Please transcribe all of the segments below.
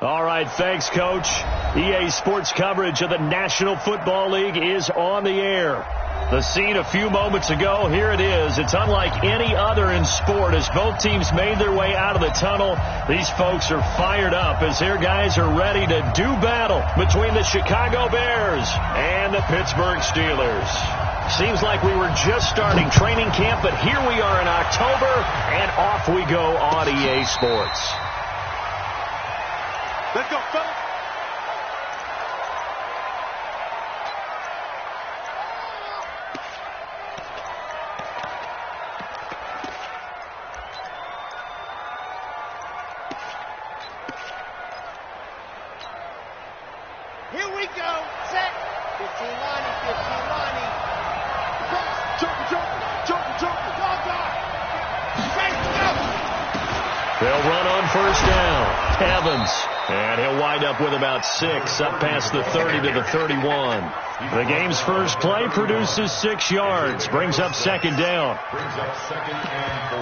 All right, thanks, Coach. EA Sports coverage of the National Football League is on the air. The scene a few moments ago, here it is. It's unlike any other in sport as both teams made their way out of the tunnel. These folks are fired up as their guys are ready to do battle between the Chicago Bears and the Pittsburgh Steelers. Seems like we were just starting training camp, but here we are in October, and off we go on EA Sports. Let's go, fellas. Here we go. Set. 15 lining, 15 lining. Jumper. They'll run on first down. Evans. And he'll wind up with about 6, up past the 30 to the 31. The game's first play produces 6 yards, brings up second down. Brings up second and 4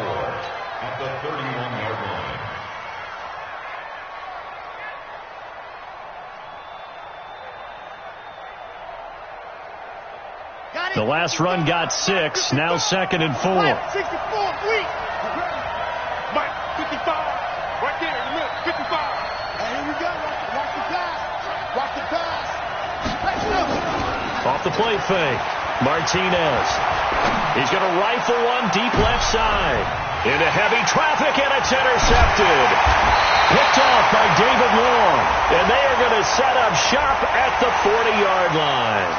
at the 31-yard line. The last run got 6, now second and 4. 64, weak. Mike, 55. Right there in the middle, 55. And here we go. Watch the pass. Watch the pass. Off the play fake. Martinez. He's going to rifle one deep left side. Into heavy traffic, and it's intercepted. Picked off by David Long. And they are going to set up shop at the 40-yard line.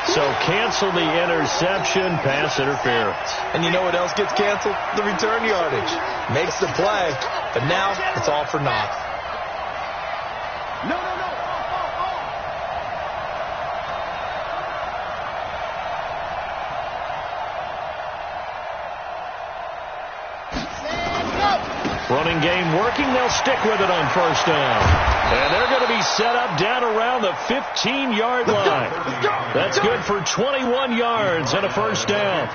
So cancel the interception, pass interference. And you know what else gets canceled? The return yardage. Makes the play, but now it's all for naught. No. Running game working. They'll stick with it on first down. And they're going to be set up down around the 15-yard line. That's good for 21 yards and a first down.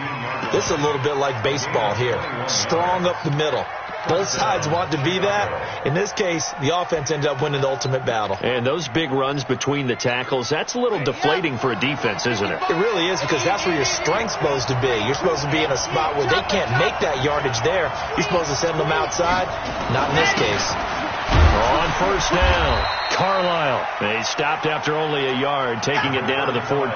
This is a little bit like baseball here. Strong up the middle. Both sides want to be that. In this case, the offense ended up winning the ultimate battle. And those big runs between the tackles, that's a little deflating for a defense, isn't it? It really is, because that's where your strength's supposed to be. You're supposed to be in a spot where they can't make that yardage there. You're supposed to send them outside. Not in this case. On first down, Carlisle. They stopped after only a yard, taking it down to the 14.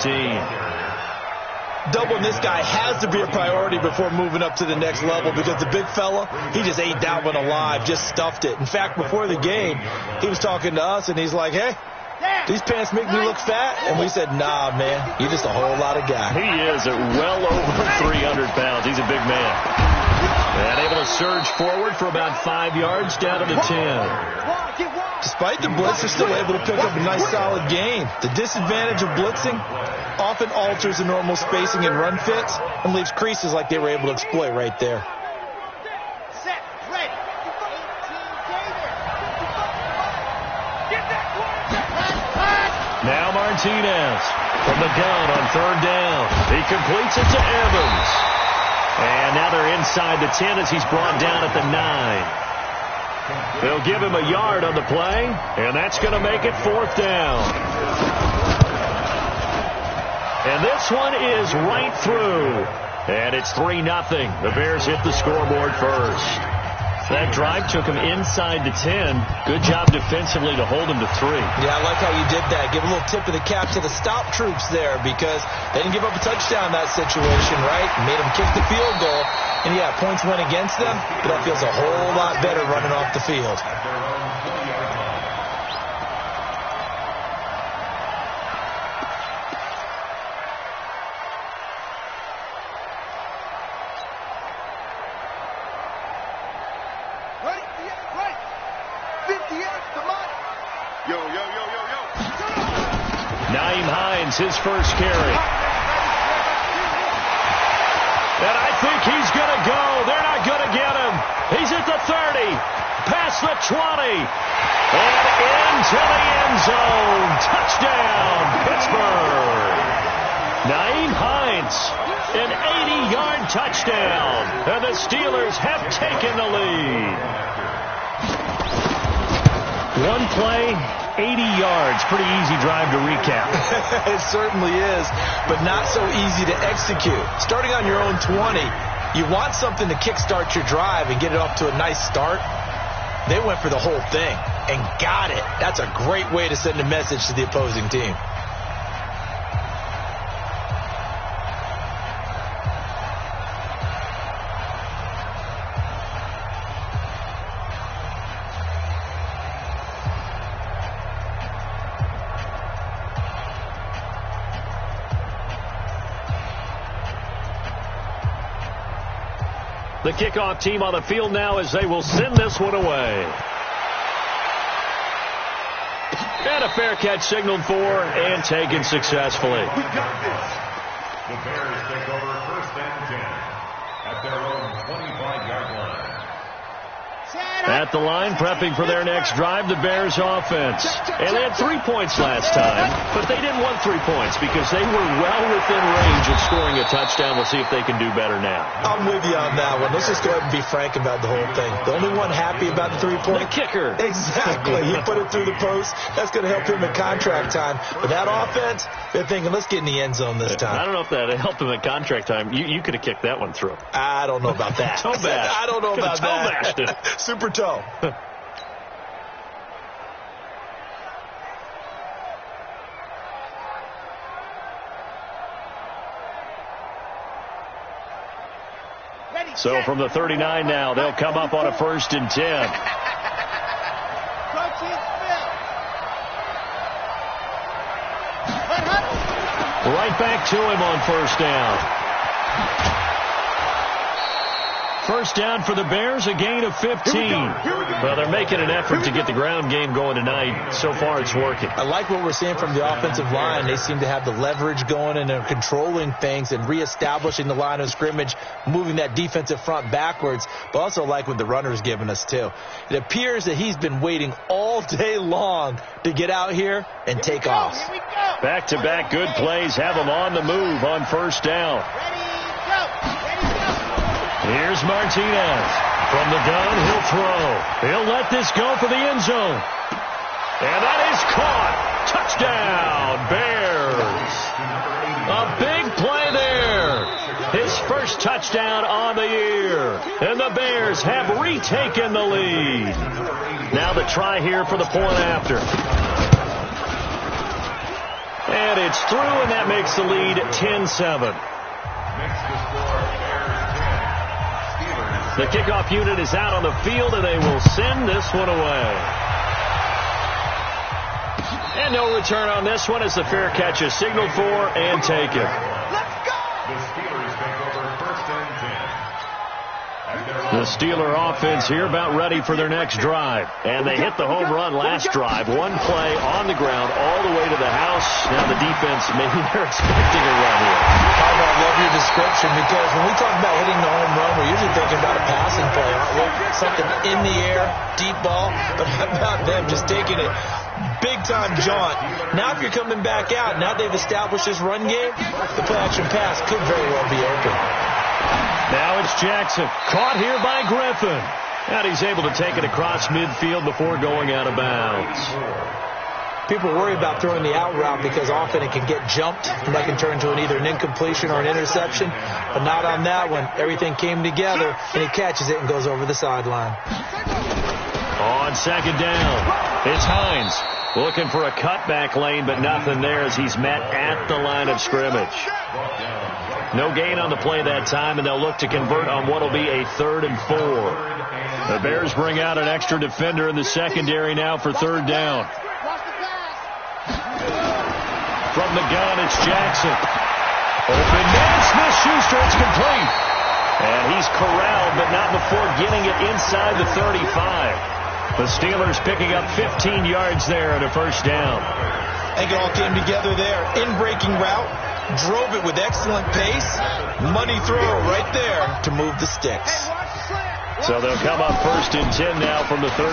Doubling this guy has to be a priority before moving up to the next level, because the big fella, he just ate that one alive, just stuffed it. In fact, before the game, he was talking to us, and he's like, hey, these pants make me look fat? And we said, nah, man, you're just a whole lot of guy. He is at well over 300 pounds. He's a big man. And able to surge forward for about 5 yards down to the 10. Despite the blitz, they're still able to pick up a nice, solid gain. The disadvantage of blitzing often alters the normal spacing and run fits and leaves creases like they were able to exploit right there. Set. Ready. 18 Now Martinez from the gun on third down. He completes it to Evans. And now they're inside the 10 as he's brought down at the 9. They'll give him a yard on the play, and that's going to make it fourth down. And this one is right through. And it's 3-0. The Bears hit the scoreboard first. That drive took him inside the 10. Good job defensively to hold him to 3. Yeah, I like how you did that. Give a little tip of the cap to the stop troops there, because they didn't give up a touchdown in that situation, right? Made them kick the field goal. And, yeah, points went against them, but that feels a whole lot better running off the field. Nyheim Hines, his first carry. And I think he's going to go. They're not going to get him. He's at the 30, past the 20, and into the end zone. Touchdown, Pittsburgh. Nyheim Hines, an 80-yard touchdown. And the Steelers have taken the lead. One play, 80 yards. Pretty easy drive to recap. It certainly is, but not so easy to execute. Starting on your own 20, you want something to kickstart your drive and get it off to a nice start. They went for the whole thing and got it. That's a great way to send a message to the opposing team. The kickoff team on the field now as they will send this one away. And a fair catch signaled for and taken successfully. We got this. The Bears take over 1st and 10 at their own 25-yard line. At the line, prepping for their next drive, the Bears offense. And they had 3 points last time, but they didn't want 3 points because they were well within range of scoring a touchdown. We'll see if they can do better now. I'm with you on that one. Let's just go ahead and be frank about the whole thing. The only one happy about the 3-point? The kicker. Exactly. He put it through the post. That's going to help him in contract time. But that offense, they're thinking, let's get in the end zone this time. I don't know if that helped him at contract time. You could have kicked that one through. I don't know about that. Toe bash. I don't know about that. Toe bashed it. Super toe. So from the 39 now, they'll come up on a 1st and 10. Right back to him on 1st down. 1st down for the Bears, a gain of 15. Well, they're making an effort to get the ground game going tonight. So far, it's working. I like what we're seeing from the offensive line. They seem to have the leverage going, and they're controlling things and reestablishing the line of scrimmage, moving that defensive front backwards, but also like what the runner's giving us, too. It appears that he's been waiting all day long to get out here and take off. Back-to-back good plays have him on the move on 1st down. Here's Martinez. From the gun, he'll throw. He'll let this go for the end zone. And that is caught. Touchdown, Bears. A big play there. His first touchdown on the year. And the Bears have retaken the lead. Now the try here for the point after. And it's through, and that makes the lead 10-7. The kickoff unit is out on the field, and they will send this one away. And no return on this one as the fair catch is signaled for and taken. Let's go! The Steelers take over 1st and 10. The Steeler offense here about ready for their next drive. And they hit the home run last drive. One play on the ground all the way to the house. Now the defense, maybe they're expecting a run here. I love your description, because when we talk about hitting the home run, we're usually thinking about a passing play, aren't we? Something in the air, deep ball. But how about them just taking it big-time jaunt? Now if you're coming back out, now they've established this run game, the play-action pass could very well be open. Now it's Jackson, caught here by Griffin. And he's able to take it across midfield before going out of bounds. People worry about throwing the out route because often it can get jumped, and that can turn into either an incompletion or an interception. But not on that one. Everything came together, and he catches it and goes over the sideline. On 2nd down, it's Hines looking for a cutback lane, but nothing there as he's met at the line of scrimmage. No gain on the play that time, and they'll look to convert on what will be a 3rd and 4. The Bears bring out an extra defender in the secondary now for 3rd down. From the gun, it's Jackson. Open man, Smith-Schuster, it's complete. And he's corralled, but not before getting it inside the 35. The Steelers picking up 15 yards there at a 1st down. I think it all came together there. In-breaking route, drove it with excellent pace. Money throw right there to move the sticks. So they'll come up 1st and 10 now from the 33.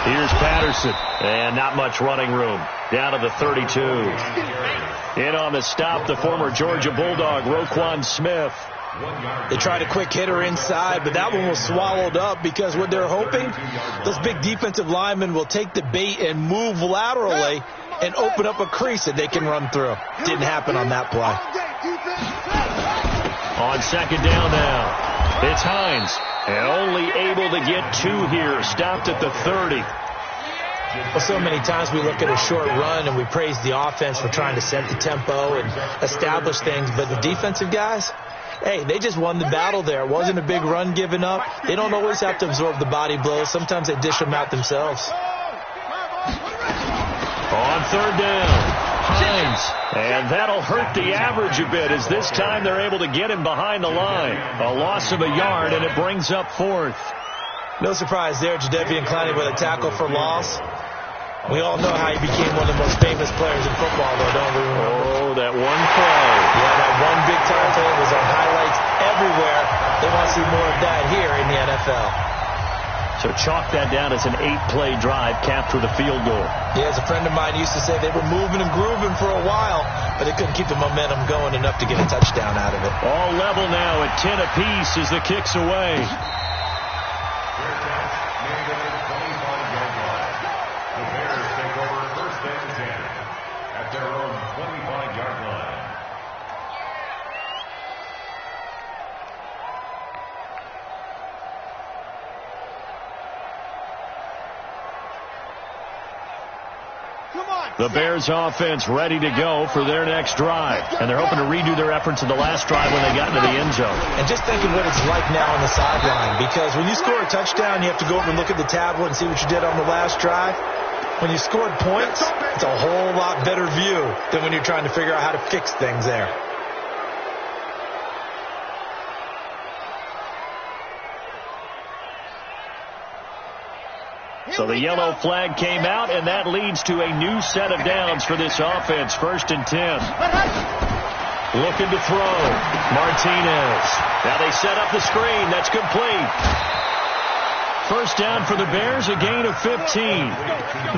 Here's Patterson. And not much running room. Down to the 32. In on the stop, the former Georgia Bulldog, Roquan Smith. They tried a quick hitter inside, but that one was swallowed up because what they're hoping, those big defensive linemen will take the bait and move laterally and open up a crease that they can run through. Didn't happen on that play. On second down now, it's Hines. And only able to get 2 here. Stopped at the 30. Well, so many times we look at a short run and we praise the offense for trying to set the tempo and establish things. But the defensive guys, hey, they just won the battle there. It wasn't a big run given up. They don't always have to absorb the body blows. Sometimes they dish them out themselves. On third down, Hines. And that'll hurt the average a bit as this time they're able to get him behind the line. A loss of a yard, and it brings up 4th. No surprise there, Jadeveon Clowney with a tackle for loss. We all know how he became one of the most famous players in football, though, don't we? Oh, that one play. Yeah, that one big tackle was on highlights everywhere. They want to see more of that here in the NFL. So chalk that down as an 8-play drive, capture the field goal. Yeah, as a friend of mine used to say, they were moving and grooving for a while, but they couldn't keep the momentum going enough to get a touchdown out of it. All level now at 10 apiece as the kick's away. The Bears offense ready to go for their next drive. And they're hoping to redo their efforts in the last drive when they got into the end zone. And just think of what it's like now on the sideline. Because when you score a touchdown, you have to go over and look at the tablet and see what you did on the last drive. When you scored points, it's a whole lot better view than when you're trying to figure out how to fix things there. So the yellow flag came out, and that leads to a new set of downs for this offense. 1st and 10. Looking to throw. Martinez. Now they set up the screen. That's complete. 1st down for the Bears, a gain of 15.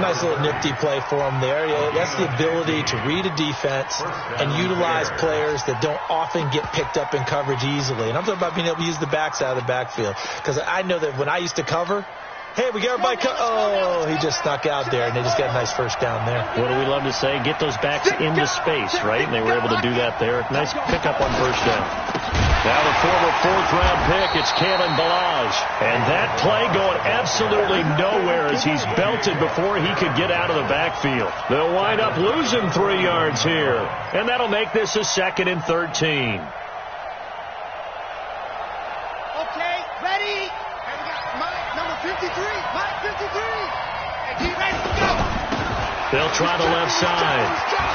Nice little nifty play for them there. Yeah, that's the ability to read a defense and utilize players that don't often get picked up in coverage easily. And I'm talking about being able to use the backside of the backfield. Because I know that when I used to cover, hey, we got everybody. Oh, he just snuck out there, and they just got a nice 1st down there. What do we love to say? Get those backs into space, right? And they were able to do that there. Nice pickup on 1st down. Now the former 4th-round pick, it's Kalen Ballage. And that play going absolutely nowhere as he's belted before he could get out of the backfield. They'll wind up losing 3 yards here. And that'll make this a 2nd and 13. Okay, ready? And we got Mike, number 53. Mike, 53. And get ready to go. They'll try the left side.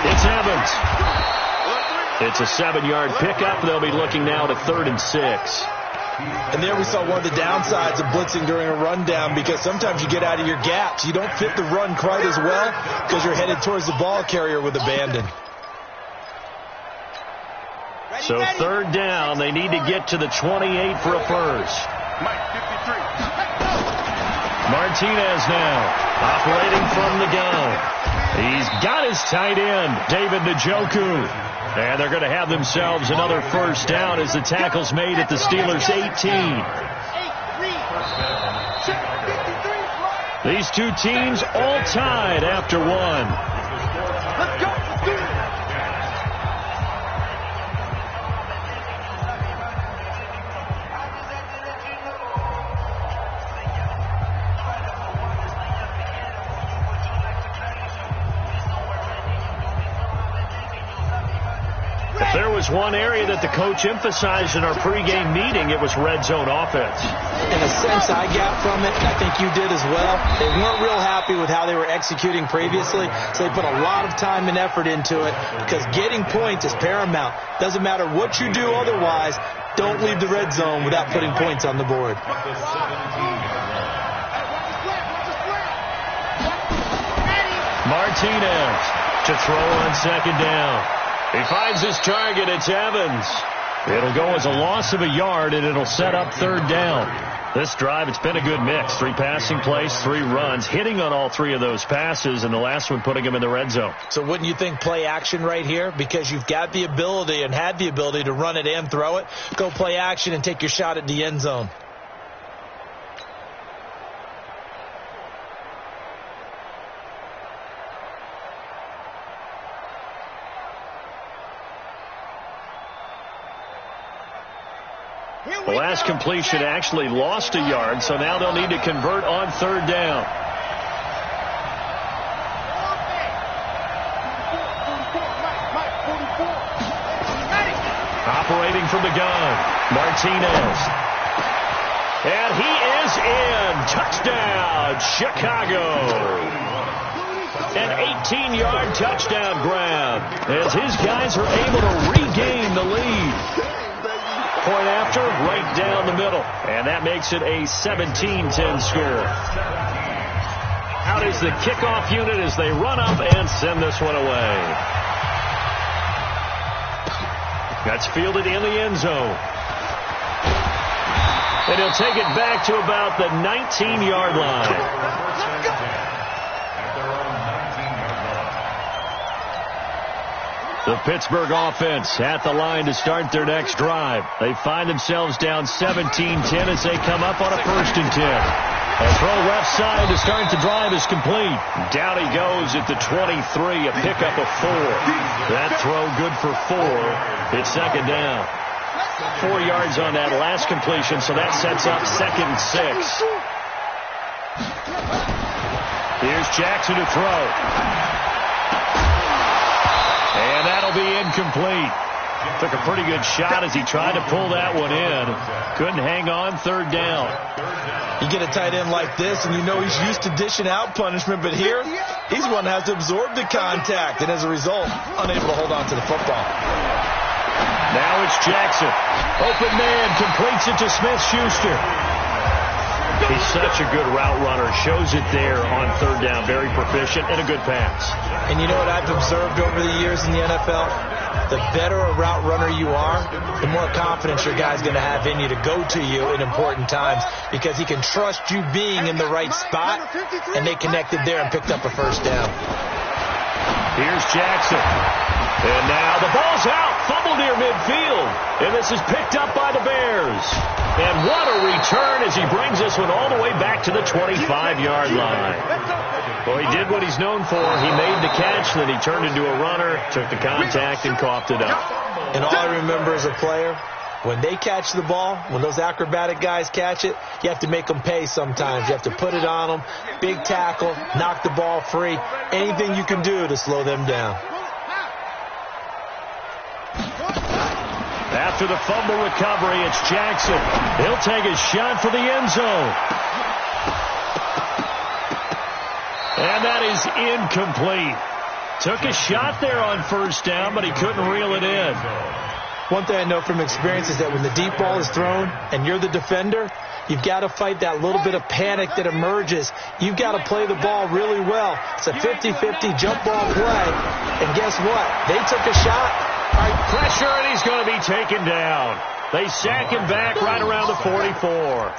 It's Evans. It's a 7-yard pickup. They'll be looking now to 3rd and 6. And there we saw one of the downsides of blitzing during a rundown, because sometimes you get out of your gaps. You don't fit the run quite as well because you're headed towards the ball carrier with abandon. So 3rd down, they need to get to the 28 for a first. Mike, 53. Martinez now operating from the gun. He's got his tight end, David Njoku. And they're going to have themselves another 1st down as the tackle's made at the Steelers' 18. These two teams all tied after one. Let's go. If there was one area that the coach emphasized in our pregame meeting, it was red zone offense. In a sense, I got from it, and I think you did as well. They weren't real happy with how they were executing previously, so they put a lot of time and effort into it, because getting points is paramount. Doesn't matter what you do otherwise, don't leave the red zone without putting points on the board. Martinez to throw on 2nd down. He finds his target. It's Evans. It'll go as a loss of a yard, and it'll set up 3rd down. This drive, it's been a good mix. 3 passing plays, 3 runs, hitting on all 3 of those passes, and the last one putting him in the red zone. So wouldn't you think play action right here? Because you've got the ability and had the ability to run it and throw it. Go play action and take your shot at the end zone. The last completion actually lost a yard, so now they'll need to convert on 3rd down. Operating from the gun, Martinez. And he is in. Touchdown, Chicago. An 18-yard touchdown grab as his guys are able to regain the lead. Point after, right down the middle. And that makes it a 17-10 score. Out is the kickoff unit as they run up and send this one away. That's fielded in the end zone. And he'll take it back to about the 19-yard line. The Pittsburgh offense at the line to start their next drive. They find themselves down 17-10 as they come up on a 1st and 10. A throw left side to start the drive is complete. Down he goes at the 23, a pickup of 4. That throw good for 4. It's 2nd down. 4 yards on that last completion, so that sets up 2nd and 6. Here's Jackson to throw. And that'll be incomplete. Took a pretty good shot as he tried to pull that one in. Couldn't hang on 3rd down. You get a tight end like this, and you know he's used to dishing out punishment, but here, he's one that has to absorb the contact, and as a result, unable to hold on to the football. Now it's Jackson. Open man, completes it to Smith-Schuster. He's such a good route runner. Shows it there on 3rd down. Very proficient and a good pass. And you know what I've observed over the years in the NFL? The better a route runner you are, the more confidence your guy's going to have in you to go to you in important times because he can trust you being in the right spot, and they connected there and picked up a 1st down. Here's Jackson. And now the ball's out. Fumble near midfield. And this is picked up by the Bears. And what a return as he brings this one all the way back to the 25-yard line. Well, he did what he's known for. He made the catch, then he turned into a runner, took the contact, and coughed it up. And all I remember as a player, when they catch the ball, when those acrobatic guys catch it, you have to make them pay sometimes. You have to put it on them, big tackle, knock the ball free, anything you can do to slow them down. After the fumble recovery, it's Jackson. He'll take his shot for the end zone. And that is incomplete. Took a shot there on 1st down, but he couldn't reel it in. One thing I know from experience is that when the deep ball is thrown and you're the defender, you've got to fight that little bit of panic that emerges. You've got to play the ball really well. It's a 50-50 jump ball play. And guess what? They took a shot. Pressure, and he's going to be taken down. They sack him back right around the 44.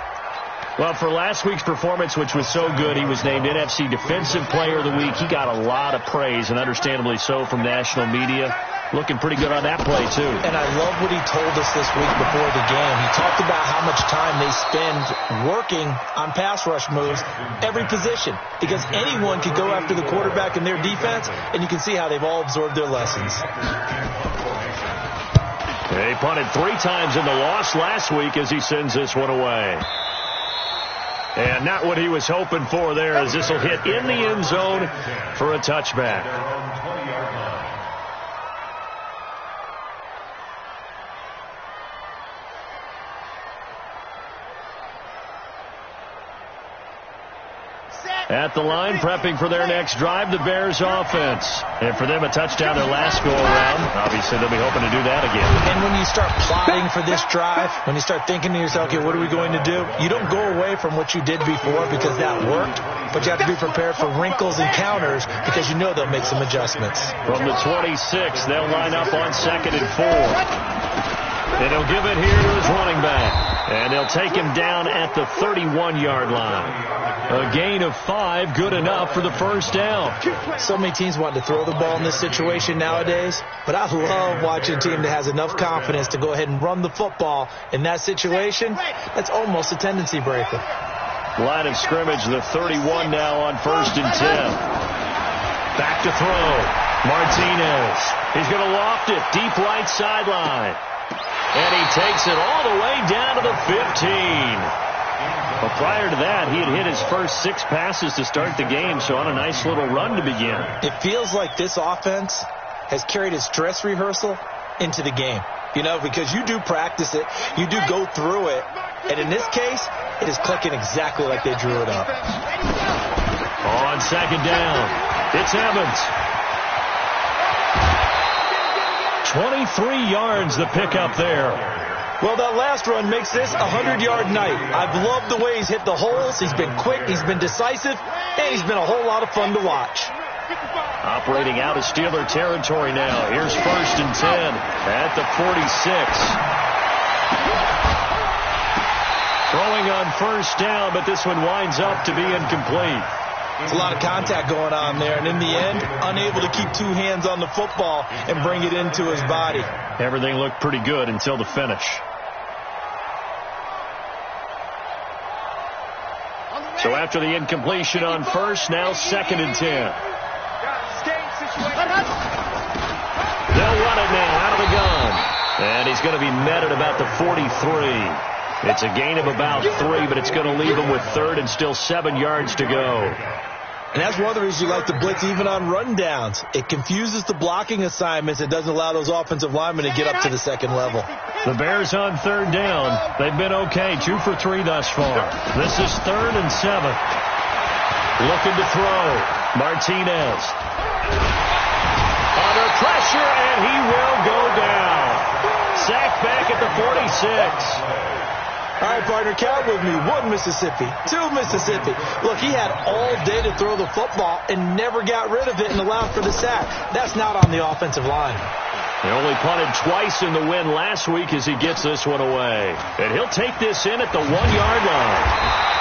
Well, for last week's performance, which was so good, he was named NFC Defensive Player of the Week. He got a lot of praise, and understandably so, from national media. Looking pretty good on that play, too. And I love what he told us this week before the game. He talked about how much time they spend working on pass rush moves, every position, because anyone could go after the quarterback in their defense, and you can see how they've all absorbed their lessons. They punted 3 times in the loss last week as he sends this one away. And not what he was hoping for there, as this will hit in the end zone for a touchback. At the line, prepping for their next drive, the Bears offense. And for them, a touchdown their last go-around. Obviously, they'll be hoping to do that again. And when you start plotting for this drive, when you start thinking to yourself, okay, what are we going to do? You don't go away from what you did before because that worked, but you have to be prepared for wrinkles and counters because you know they'll make some adjustments. From the 26, they'll line up on 2nd and 4. And he'll give it here to his running back. And they'll take him down at the 31-yard line. A gain of 5, good enough for the first down. So many teams want to throw the ball in this situation nowadays, but I love watching a team that has enough confidence to go ahead and run the football in that situation. That's almost a tendency breaker. Line of scrimmage, the 31 now on 1st and 10. Back to throw. Martinez. He's going to loft it deep right sideline. And he takes it all the way down to the 15. Well, prior to that, he had hit his first 6 passes to start the game, so on a nice little run to begin. It feels like this offense has carried its dress rehearsal into the game. You know, because you do practice it, you do go through it, and in this case, it is clicking exactly like they drew it up. On 2nd down, it's Evans. 23 yards the pickup there. Well, that last run makes this a 100-yard night. I've loved the way he's hit the holes. He's been quick, he's been decisive, and he's been a whole lot of fun to watch. Operating out of Steeler territory now. Here's 1st and 10 at the 46. Throwing on 1st down, but this one winds up to be incomplete. There's a lot of contact going on there, and in the end, unable to keep 2 hands on the football and bring it into his body. Everything looked pretty good until the finish. So after the incompletion on 1st, now 2nd and 10. They'll run it now out of the gun. And he's going to be met at about the 43. It's a gain of about 3, but it's going to leave him with 3rd and still 7 yards to go. And that's one of the reasons you like to blitz even on run downs. It confuses the blocking assignments. It doesn't allow those offensive linemen to get up to the 2nd level. The Bears on 3rd down. They've been okay, 2 for 3 thus far. This is 3rd and 7. Looking to throw. Martinez. Under pressure, and he will go down. Sacked back at the 46. All right, partner, count with me. 1 Mississippi, 2 Mississippi. Look, he had all day to throw the football and never got rid of it and allowed for the sack. That's not on the offensive line. He only punted twice in the win last week as he gets this one away. And he'll take this in at the 1-yard line.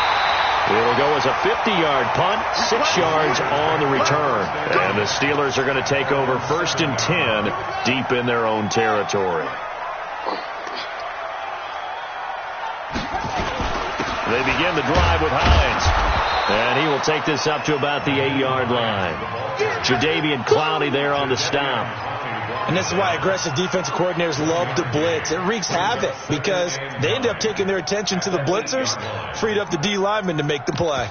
It'll go as a 50-yard punt, 6 yards on the return. And the Steelers are going to take over 1st and 10 deep in their own territory. They begin the drive with Hines. And he will take this up to about the 8-yard line. Jadeveon Clowney there on the stop. And this is why aggressive defensive coordinators love to blitz. It wreaks havoc because they end up taking their attention to the blitzers, freed up the D lineman to make the play.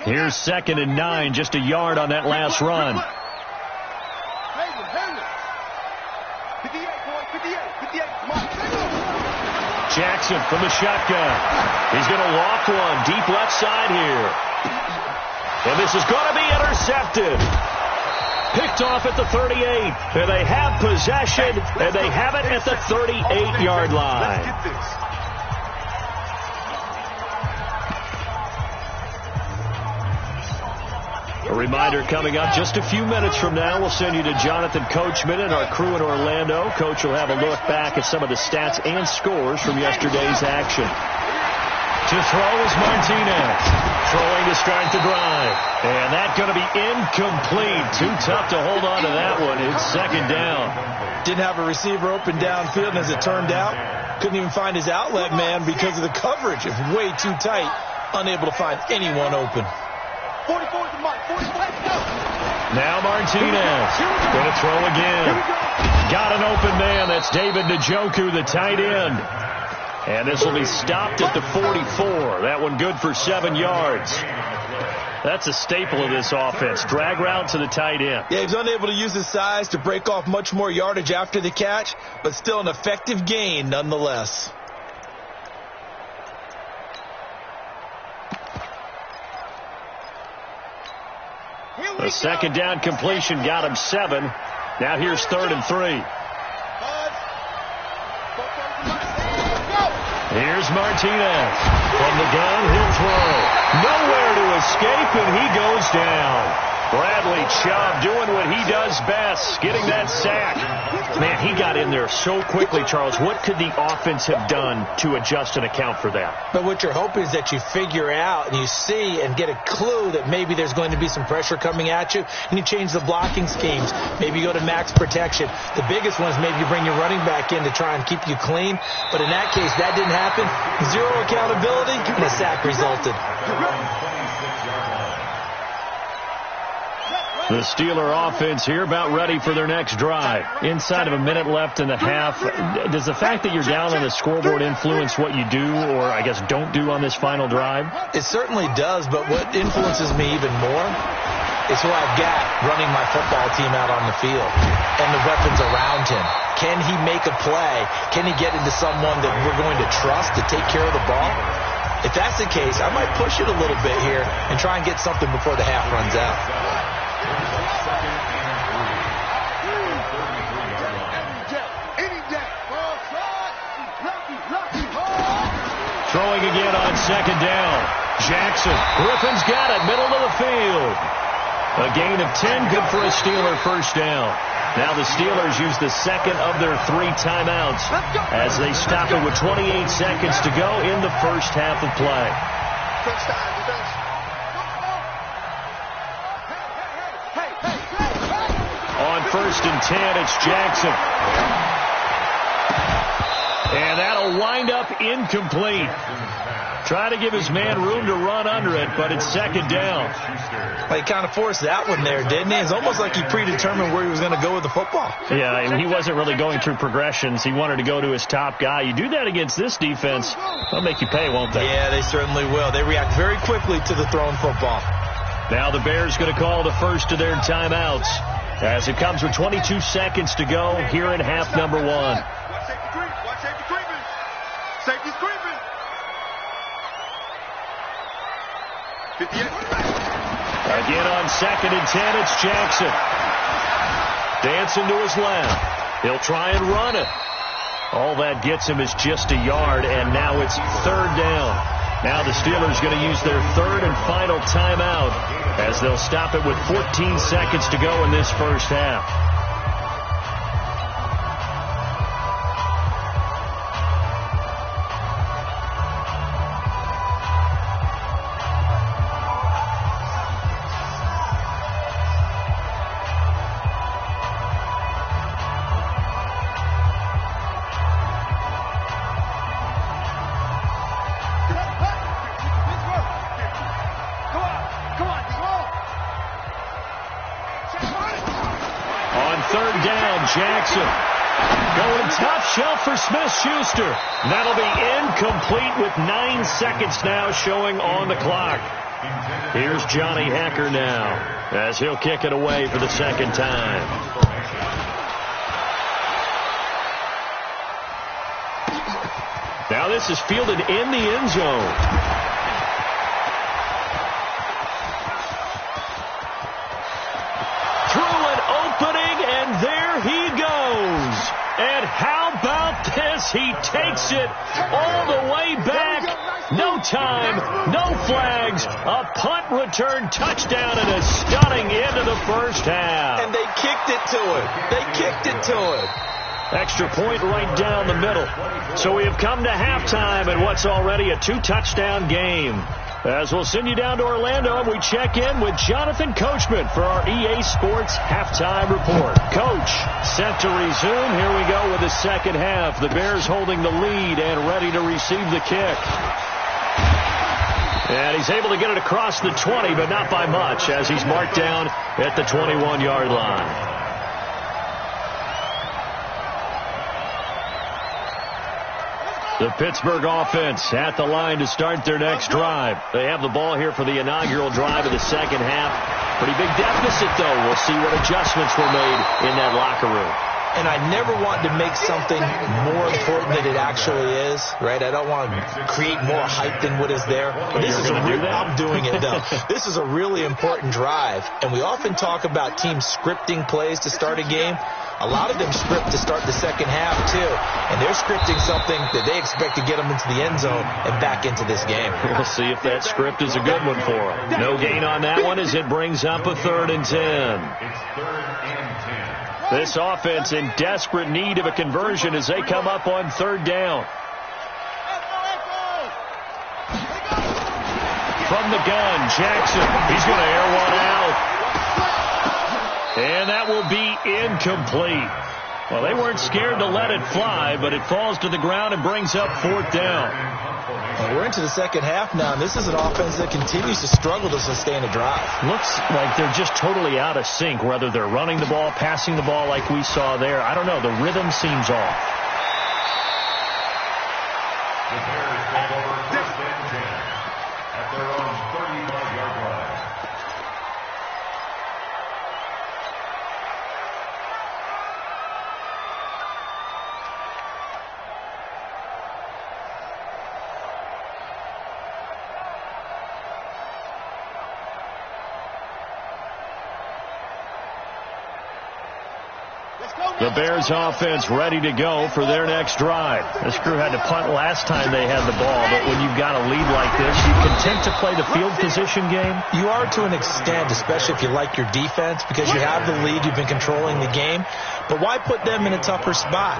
Here's 2nd and 9, just a yard on that last run. Jackson from the shotgun. He's going to loft one deep left side here. And this is going to be intercepted. Picked off at the 38. And they have possession, and they have it at the 38-yard line. A reminder coming up just a few minutes from now, we'll send you to Jonathan Coachman and our crew in Orlando. Coach will have a look back at some of the stats and scores from yesterday's action. To throw is Martinez. Throwing to start the drive. And that's going to be incomplete. Too tough to hold on to that one. It's 2nd down. Didn't have a receiver open downfield, and as it turned out, couldn't even find his outlet man because of the coverage. It's way too tight. Unable to find anyone open. 44 is the mark. 44, let's go. Now Martinez. Going to throw again. Got an open man. That's David Njoku, the tight end. And this will be stopped at the 44. That one good for 7 yards. That's a staple of this offense. Drag route to the tight end. Yeah, he's unable to use his size to break off much more yardage after the catch, but still an effective gain nonetheless. The 2nd down completion got him 7. Now here's 3rd and 3. Here's Martinez. From the gun, he'll throw. Nowhere to escape, and he goes down. Bradley Chubb doing what he does best, getting that sack. Man, he got in there so quickly, Charles. What could the offense have done to adjust and account for that? But what you're hoping is that you figure out and you see and get a clue that maybe there's going to be some pressure coming at you, and you change the blocking schemes. Maybe you go to max protection. The biggest one is maybe you bring your running back in to try and keep you clean. But in that case, that didn't happen. Zero accountability, and a sack resulted. The Steeler offense here about ready for their next drive. Inside of a minute left in the half. Does the fact that you're down on the scoreboard influence what you do or, I guess, don't do on this final drive? It certainly does, but what influences me even more is who I've got running my football team out on the field and the weapons around him. Can he make a play? Can he get into someone that we're going to trust to take care of the ball? If that's the case, I might push it a little bit here and try and get something before the half runs out. Throwing again on second down. Jackson. Griffin's got it. Middle of the field. A gain of 10. Good for a Steeler first down. Now the Steelers use the second of their 3 timeouts as they stop it with 28 seconds to go in the first half of play. On 1st and 10, it's Jackson. And that'll wind up incomplete. Try to give his man room to run under it, but it's second down. Well, he kind of forced that one there, didn't he? It's almost like he predetermined where he was going to go with the football. Yeah, I mean, he wasn't really going through progressions. He wanted to go to his top guy. You do that against this defense, they'll make you pay, won't they? Yeah, they certainly will. They react very quickly to the thrown football. Now the Bears going to call the first of their timeouts as it comes with 22 seconds to go here in half number 1. Safety's creeping. 58. Again on 2nd and 10, it's Jackson. Dancing to his left. He'll try and run it. All that gets him is just a yard, and now it's 3rd down. Now the Steelers going to use their 3rd and final timeout as they'll stop it with 14 seconds to go in this first half. Jackson going tough shot for Smith-Schuster. That'll be incomplete with 9 seconds now showing on the clock. Here's Johnny Hekker now as he'll kick it away for the second time. Now this is fielded in the end zone. And how about this? He takes it all the way back. No time, no flags. A punt return touchdown and a stunning end of the first half. And they kicked it to him. They kicked it to him. Extra point right down the middle. So we have come to halftime in what's already a 2-touchdown game. As we'll send you down to Orlando, and we check in with Jonathan Coachman for our EA Sports Halftime Report. Coach, set to resume. Here we go with the second half. The Bears holding the lead and ready to receive the kick. And he's able to get it across the 20, but not by much, as he's marked down at the 21-yard line. The Pittsburgh offense at the line to start their next drive. They have the ball here for the inaugural drive of the second half. Pretty big deficit, though. We'll see what adjustments were made in that locker room. And I never want to make something more important than it actually is, right? I don't want to create more hype than what is there. But this is I'm doing it, though. This is a really important drive. And we often talk about teams scripting plays to start a game. A lot of them script to start the second half, too. And they're scripting something that they expect to get them into the end zone and back into this game. We'll see if that script is a good one for them. No gain on that one as it brings up a 3rd and 10. It's 3rd and 10. This offense in desperate need of a conversion as they come up on 3rd down. From the gun, Jackson. He's going to air one out. And that will be incomplete. Well, they weren't scared to let it fly, but it falls to the ground and brings up 4th down. Well, we're into the second half now, and this is an offense that continues to struggle to sustain a drive. Looks like they're just totally out of sync, whether they're running the ball, passing the ball like we saw there. I don't know. The rhythm seems off. The Bears take over 1st and 10 at their own 35-yard line. The Bears offense ready to go for their next drive. This crew had to punt last time they had the ball, but when you've got a lead like this, you content to play the field position game? You are to an extent, especially if you like your defense, because you have the lead, you've been controlling the game. But why put them in a tougher spot?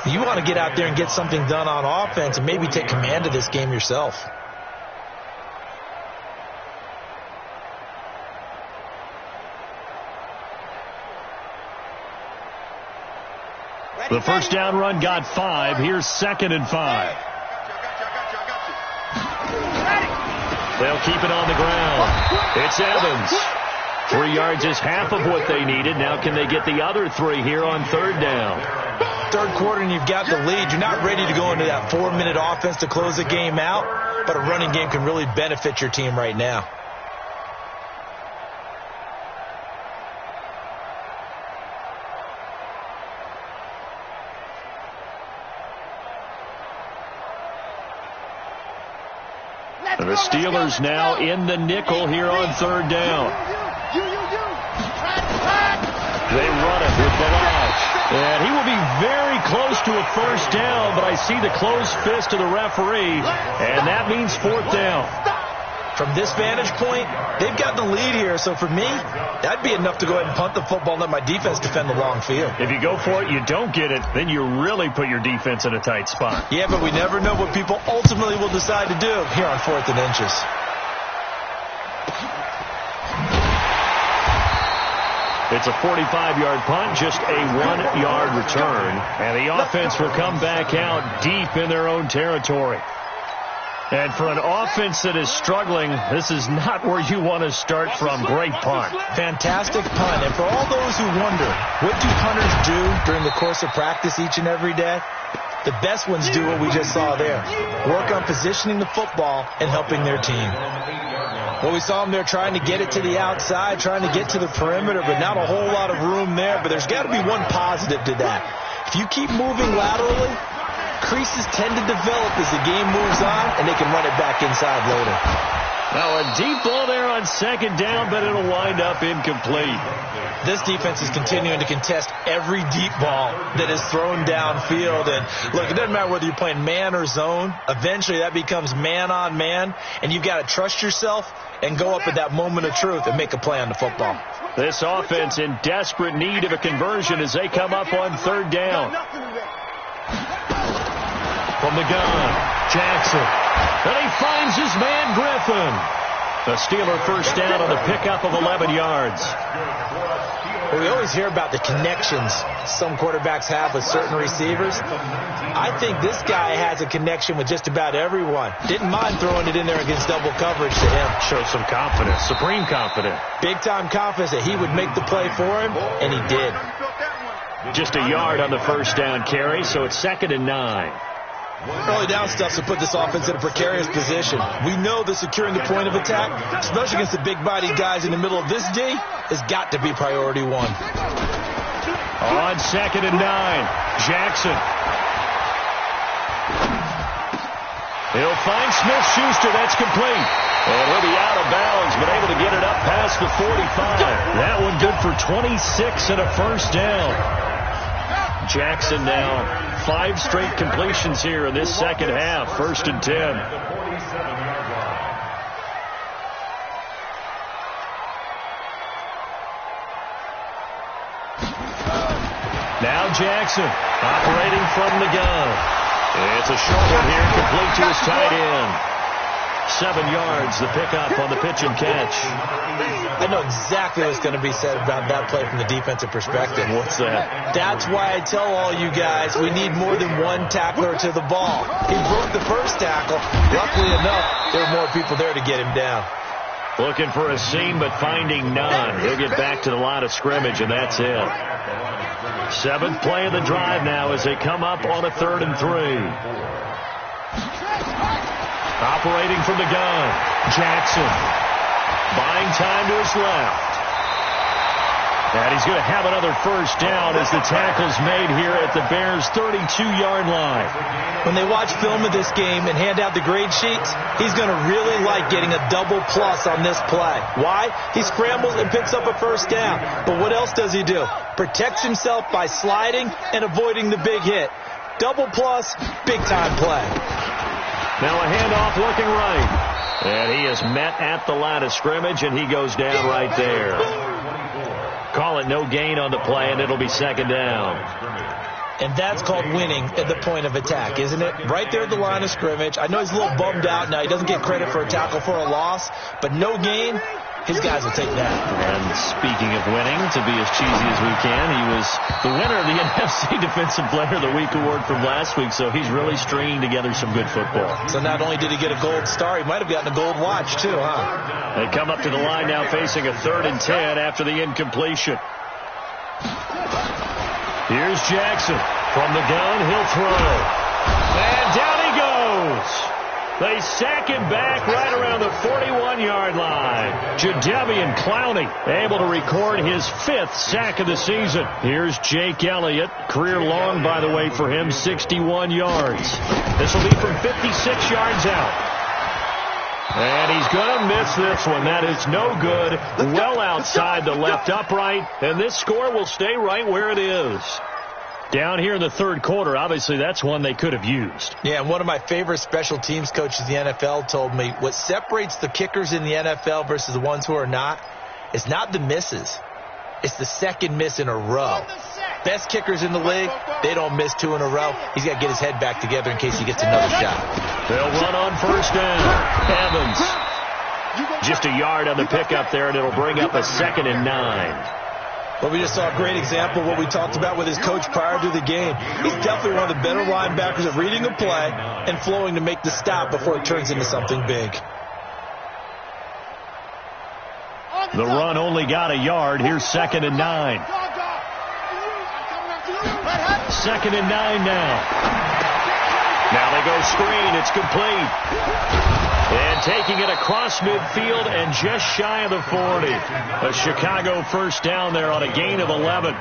You want to get out there and get something done on offense and maybe take command of this game yourself. The first down run got 5. Here's 2nd and 5. They'll keep it on the ground. It's Evans. 3 yards is half of what they needed. Now can they get the other 3 here on 3rd down? Third quarter and you've got the lead. You're not ready to go into that 4-minute offense to close the game out, but a running game can really benefit your team right now. The Steelers now in the nickel here on 3rd down. They run it with Balazs. And he will be very close to a first down, but I see the closed fist of the referee, and that means 4th down. From this vantage point, they've got the lead here, so for me, that'd be enough to go ahead and punt the football and let my defense defend the long field. If you go for it, you don't get it, then you really put your defense in a tight spot. Yeah, but we never know what people ultimately will decide to do here on 4th and inches. It's a 45-yard punt, just a 1-yard return, and the offense will come back out deep in their own territory. And for an offense that is struggling, this is not where you want to start from. Great punt. Fantastic punt. And for all those who wonder, what do punters do during the course of practice each and every day? The best ones do what we just saw there. Work on positioning the football and helping their team. Well, we saw them there trying to get it to the outside, trying to get to the perimeter, but not a whole lot of room there. But there's got to be one positive to that. If you keep moving laterally, creases tend to develop as the game moves on, and they can run it back inside later. Now a deep ball there on 2nd down, but it'll wind up incomplete. This defense is continuing to contest every deep ball that is thrown downfield. And look, it doesn't matter whether you're playing man or zone. Eventually that becomes man on man, and you've got to trust yourself and go up at that moment of truth and make a play on the football. This offense in desperate need of a conversion as they come up on 3rd down. From the gun, Jackson. And he finds his man, Griffin. The Steeler first down on the pickup of 11 yards. Well, we always hear about the connections some quarterbacks have with certain receivers. I think this guy has a connection with just about everyone. Didn't mind throwing it in there against double coverage to him. Showed some confidence, supreme confidence. Big-time confidence that he would make the play for him, and he did. Just a yard on the first down carry, so it's 2nd and 9. Early down stuff to put this offense in a precarious position. We know that securing the point of attack, especially against the big-bodied guys in the middle of this D, has got to be priority 1. On 2nd and 9, Jackson. He'll find Smith-Schuster. That's complete. And he'll be out of bounds, but able to get it up past the 45. That one good for 26 and a first down. Jackson now 5 straight completions here in this second half. 1st and 10. Now Jackson operating from the gun. It's a short one here, complete to his tight end. 7 yards, the pickup on the pitch and catch. I know exactly what's going to be said about that play from the defensive perspective. What's that? That's why I tell all you guys we need more than one tackler to the ball. He broke the first tackle. Luckily enough, there were more people there to get him down. Looking for a seam, but finding none. He'll get back to the line of scrimmage, and that's it. 7th play of the drive now as they come up on a 3rd and 3. Operating from the gun, Jackson. Buying time to his left. And he's going to have another first down as the tackle's made here at the Bears' 32-yard line. When they watch film of this game and hand out the grade sheets, he's going to really like getting a double plus on this play. Why? He scrambles and picks up a first down. But what else does he do? Protects himself by sliding and avoiding the big hit. Double plus, big-time play. Now a handoff looking right. And he is met at the line of scrimmage, and he goes down right there. Call it no gain on the play, and it'll be 2nd down. And that's called winning at the point of attack, isn't it? Right there at the line of scrimmage. I know he's a little bummed out now. He doesn't get credit for a tackle for a loss, but no gain, his guys will take that. And speaking of winning, to be as cheesy as we can, he was the winner of the NFC Defensive Player of the Week award from last week, so he's really stringing together some good football. So not only did he get a gold star, he might have gotten a gold watch too, huh? They come up to the line now facing a 3rd and 10 after the incompletion. Here's Jackson. From the gun, he'll throw. And down he goes. They sack him back right around the 41-yard line. Jadeveon Clowney able to record his 5th sack of the season. Here's Jake Elliott. Career long, by the way, for him, 61 yards. This will be from 56 yards out. And he's going to miss this one. That is no good. Well outside the left upright. And this score will stay right where it is. Down here in the 3rd quarter, obviously that's one they could have used. Yeah, and one of my favorite special teams coaches in the NFL told me what separates the kickers in the NFL versus the ones who are not is not the misses. It's the 2nd miss in a row. Best kickers in the league, they don't miss 2 in a row. He's got to get his head back together in case he gets another shot. They'll run on first down. Evans. Just a yard on the pickup there, and it'll bring up a 2nd and 9. Well, we just saw a great example of what we talked about with his coach prior to the game. He's definitely one of the better linebackers at reading a play and flowing to make the stop before it turns into something big. The run only got a yard. Here's 2nd and 9. 2nd and 9 now. Now they go screen. It's complete. And taking it across midfield and just shy of the 40. A Chicago first down there on a gain of 11.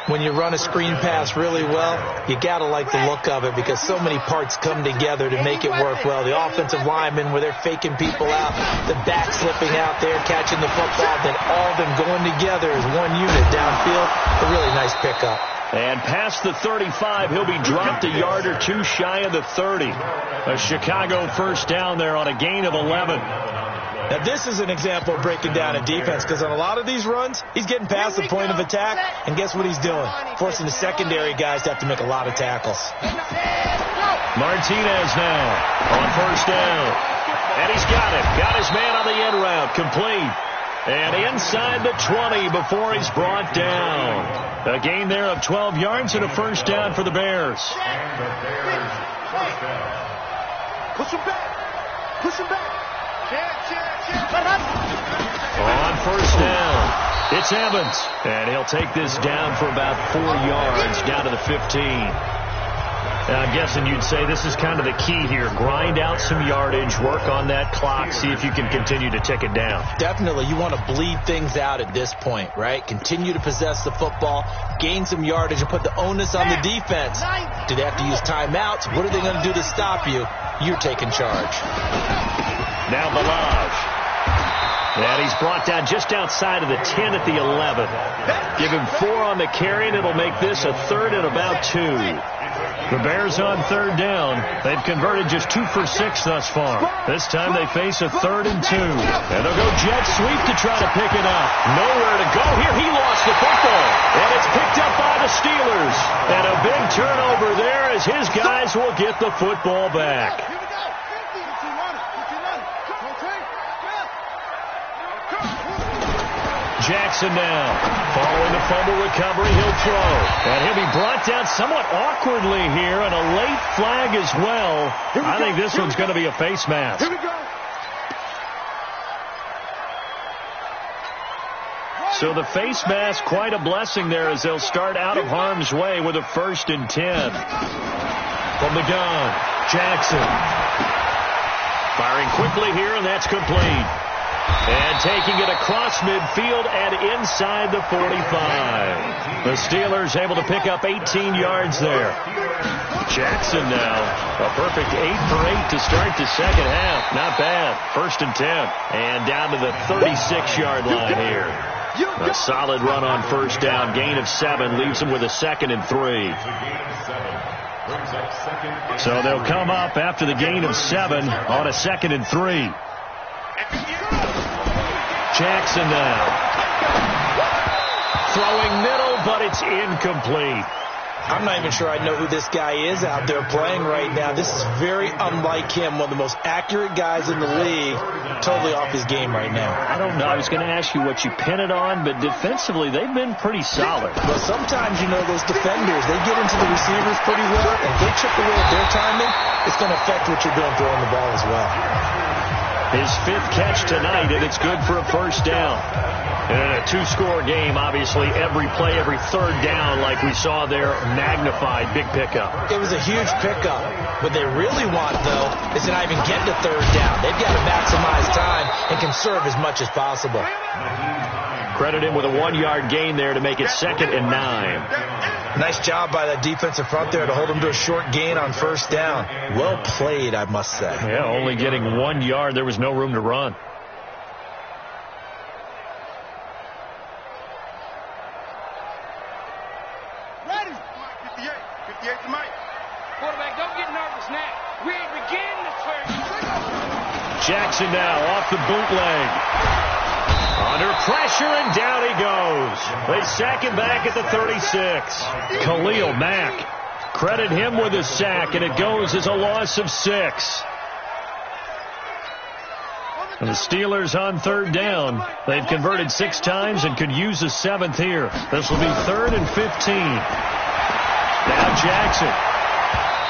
When you run a screen pass really well, you got to like the look of it because so many parts come together to make it work well. The offensive linemen where they're faking people out, the back slipping out there, catching the football, then all of them going together as one unit downfield. A really nice pickup. And past the 35, he'll be dropped a yard or 2 shy of the 30. A Chicago first down there on a gain of 11. Now, this is an example of breaking down a defense because on a lot of these runs, he's getting past the point of attack, and guess what he's doing? Forcing the secondary guys to have to make a lot of tackles. Martinez now on first down. And he's got it. Got his man on the end route. Complete. And inside the 20 before he's brought down. A gain there of 12 yards and a first down for the Bears. Push him back. Push him back. On first down, it's Evans. And he'll take this down for about 4 yards down to the 15. I'm guessing you'd say this is kind of the key here. Grind out some yardage, work on that clock, see if you can continue to tick it down. Definitely. You want to bleed things out at this point, right? Continue to possess the football, gain some yardage, and put the onus on the defense. Do they have to use timeouts? What are they going to do to stop you? You're taking charge. Now Ballage. And he's brought down just outside of the 10 at the 11. Give him 4 on the carry, and it'll make this a 3rd and about 2. The Bears on 3rd down. They've converted just 2 for 6 thus far. This time they face a 3rd and 2. And they'll go jet sweep to try to pick it up. Nowhere to go here. He lost the football. And it's picked up by the Steelers. And a big turnover there as his guys will get the football back. Jackson now. Following the fumble recovery, he'll throw. And he'll be brought down somewhat awkwardly here, and a late flag as well. I think this one's going to be a face mask. Here we go. So the face mask, quite a blessing there as they'll start out of harm's way with a 1st and 10. From the gun, Jackson. Firing quickly here, and that's complete. And taking it across midfield and inside the 45. The Steelers able to pick up 18 yards there. Jackson now, a perfect 8 for 8 to start the second half. Not bad. 1st and 10. And down to the 36-yard line here. A solid run on 1st down. Gain of 7 leaves them with a 2nd and 3. So they'll come up after the gain of 7 on a 2nd and 3. Jackson now. Throwing middle, but it's incomplete. I'm not even sure I know who this guy is out there playing right now. This is very unlike him, one of the most accurate guys in the league. Totally off his game right now. I don't know. I was going to ask you what you pin it on, but defensively, they've been pretty solid. Well, sometimes, those defenders, they get into the receivers pretty well. If they chip away at their timing, it's going to affect what you're doing throwing the ball as well. His 5th catch tonight, and it's good for a 1st down. And a 2-score game, obviously, every play, every 3rd down, like we saw there, magnified, big pickup. It was a huge pickup. What they really want, though, is to not even get to 3rd down. They've got to maximize time and conserve as much as possible. Credit him with a 1-yard gain there to make it 2nd and 9. Nice job by that defensive front there to hold him to a short gain on 1st down. Well played, I must say. Yeah, only getting 1 yard. There was no room to run. Ready. 58. 58 to Mike. Quarterback, don't get nervous now. We ain't beginning the first. Jackson now off the bootleg. Under pressure, and down he goes. They sack him back at the 36. Khalil Mack. Credit him with a sack, and it goes as a loss of 6. And the Steelers on 3rd down. They've converted 6 times and could use a 7th here. This will be 3rd and 15. Now Jackson.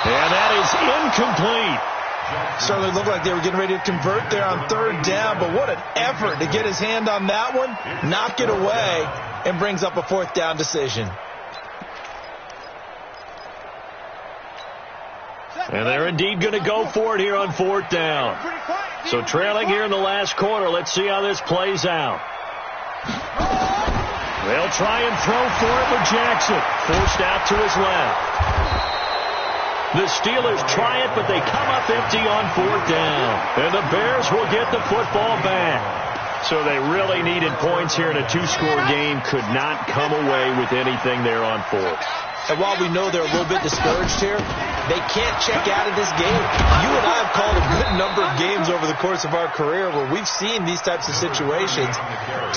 And that is incomplete. Certainly looked like they were getting ready to convert there on 3rd down, but what an effort to get his hand on that one, knock it away, and brings up a 4th down decision. And they're indeed going to go for it here on 4th down. So trailing here in the last quarter, let's see how this plays out. They'll try and throw for it with Jackson. Forced out to his left. The Steelers try it, but they come up empty on 4th down. And the Bears will get the football back. So they really needed points here in a 2-score game. Could not come away with anything there on 4th. And while we know they're a little bit discouraged here, they can't check out of this game. You and I have called a good number of games over the course of our career where we've seen these types of situations.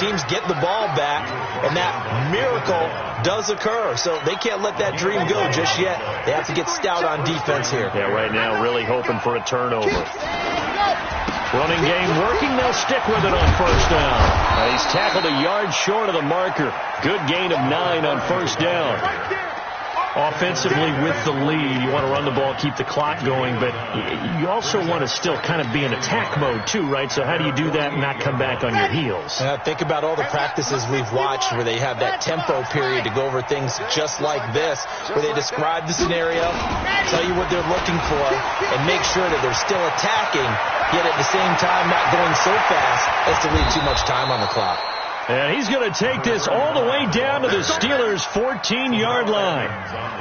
Teams get the ball back, and that miracle does occur. So they can't let that dream go just yet. They have to get stout on defense here. Yeah, right now really hoping for a turnover. Running game working. They'll stick with it on 1st down. He's tackled a yard short of the marker. Good gain of 9 on 1st down. Offensively with the lead, you want to run the ball, keep the clock going, but you also want to still kind of be in attack mode too, right? So how do you do that and not come back on your heels? Think about all the practices we've watched where they have that tempo period to go over things just like this, where they describe the scenario, tell you what they're looking for, and make sure that they're still attacking, yet at the same time not going so fast as to leave too much time on the clock. And he's going to take this all the way down to the Steelers' 14-yard line.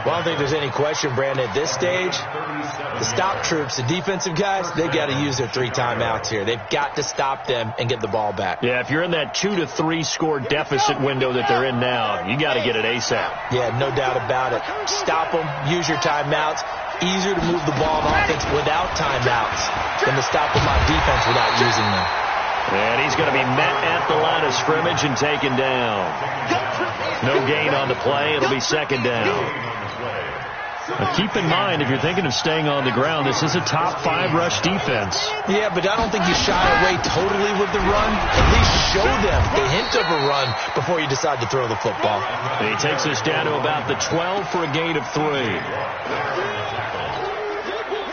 Well, I don't think there's any question, Brandon, at this stage, the stop troops, the defensive guys, they've got to use their 3 timeouts here. They've got to stop them and get the ball back. Yeah, if you're in that 2 to 3 score deficit window that they're in now, you got to get it ASAP. Yeah, no doubt about it. Stop them, use your timeouts. Easier to move the ball on offense without timeouts than to stop them on defense without using them. And he's going to be met at the line of scrimmage and taken down. No gain on the play. It'll be second down. Now keep in mind, if you're thinking of staying on the ground, this is a top 5 rush defense. Yeah, but I don't think you shy away totally with the run. At least show them the hint of a run before you decide to throw the football. And he takes us down to about the 12 for a gain of 3.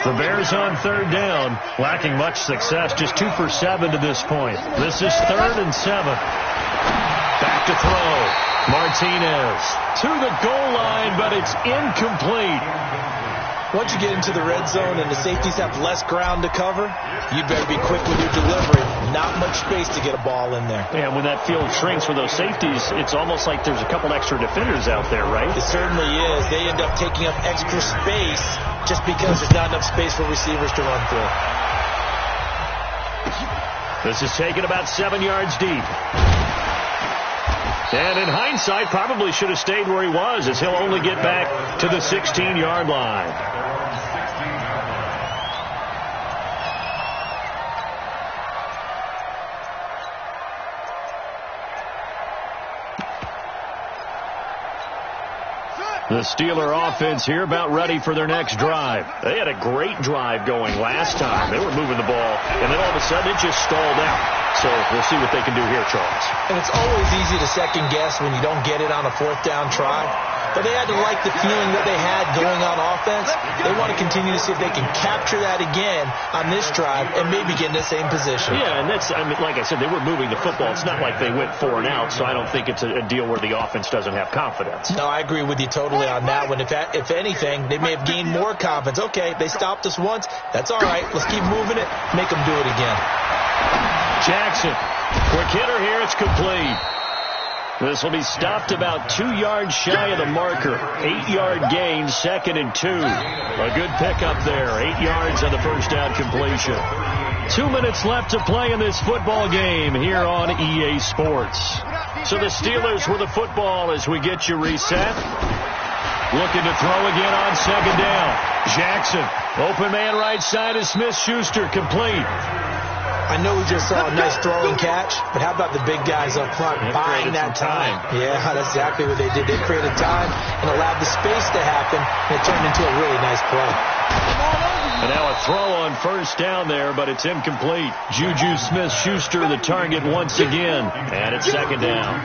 The Bears on third down, lacking much success, just 2 for 7 to this point. This is 3rd and 7. Back to throw. Martinez to the goal line, but it's incomplete. Once you get into the red zone and the safeties have less ground to cover, you better be quick with your delivery. Not much space to get a ball in there. And when that field shrinks with those safeties, it's almost like there's a couple extra defenders out there, right? It certainly is. They end up taking up extra space just because there's not enough space for receivers to run through. This is taken about 7 yards deep. And in hindsight, probably should have stayed where he was, as he'll only get back to the 16-yard line. The Steeler offense here about ready for their next drive. They had a great drive going last time. They were moving the ball, and then all of a sudden it just stalled out. So we'll see what they can do here, Charles. And it's always easy to second guess when you don't get it on a 4th down try. But they had to like the feeling that they had going on offense. They want to continue to see if they can capture that again on this drive and maybe get in the same position. Yeah, and that's, I mean, like I said, they were moving the football. It's not like they went 4 and out, so I don't think it's a deal where the offense doesn't have confidence. No, I agree with you totally on that one. If anything, they may have gained more confidence. Okay, they stopped us once. That's all right. Let's keep moving it. Make them do it again. Jackson, quick hitter here. It's complete. This will be stopped about 2 yards shy of the marker. 8-yard gain, 2nd and 2. A good pickup there. 8 yards on the first down completion. 2 minutes left to play in this football game here on EA Sports. So the Steelers with the football as we get you reset. Looking to throw again on 2nd down. Jackson, open man right side is Smith-Schuster, complete. I know we just saw a nice throw and catch, but how about the big guys up front buying that time? Yeah, that's exactly what they did. They created time and allowed the space to happen, and it turned into a really nice play. And now a throw on first down there, but it's incomplete. Juju Smith-Schuster the target once again, and it's 2nd down.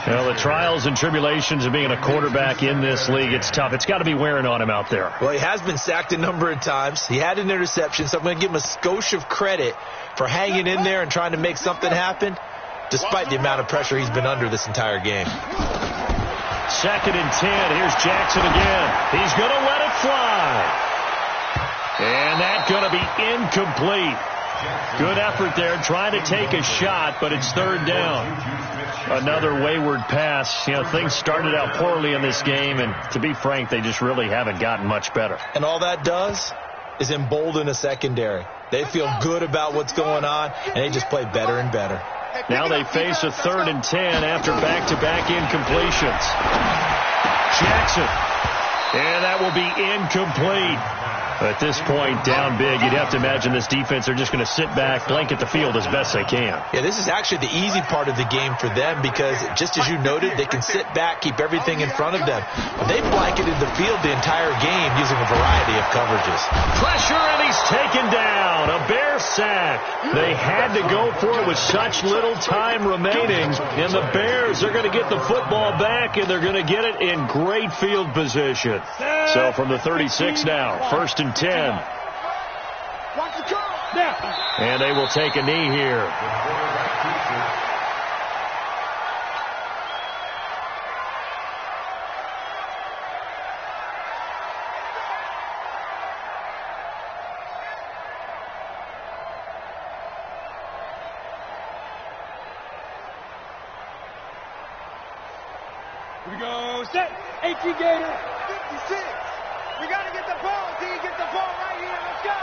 Well, the trials and tribulations of being a quarterback in this league, it's tough. It's got to be wearing on him out there. Well, he has been sacked a number of times. He had an interception, so I'm going to give him a skosh of credit for hanging in there and trying to make something happen, despite the amount of pressure he's been under this entire game. 2nd and 10. Here's Jackson again. He's going to let it fly. And that's going to be incomplete. Good effort there, trying to take a shot, but it's 3rd down. Another wayward pass. You know, things started out poorly in this game, and to be frank, they just really haven't gotten much better. And all that does is embolden a secondary. They feel good about what's going on, and they just play better and better. Now they face a 3rd and 10 after back-to-back incompletions. Jackson. And that will be incomplete. At this point, down big, you'd have to imagine this defense are just going to sit back, blanket the field as best they can. Yeah, this is actually the easy part of the game for them because, just as you noted, they can sit back, keep everything in front of them. But they blanketed the field the entire game using a variety of coverages. Pressure, and he's taken down. down. A Bear sack. They had to go for it with such little time remaining. And the Bears are going to get the football back, and they're going to get it in great field position. So from the 36 now, 1st and 10. And they will take a knee here. Here we go. Set. AT Gator. 56. We got to get the ball. D, get the ball right here. Let's go.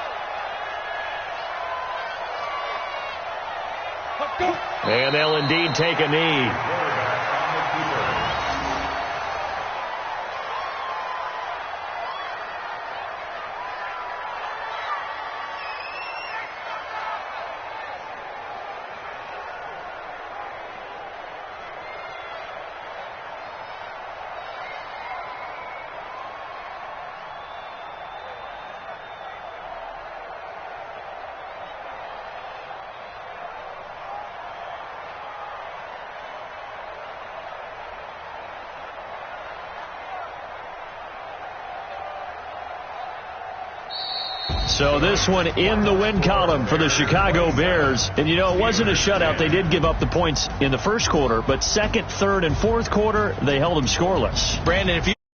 Let's go. And they'll indeed take a knee. So this one in the win column for the Chicago Bears. And, you know, it wasn't a shutout. They did give up the points in the first quarter, but second, third, and fourth quarter, they held them scoreless. Brandon, if you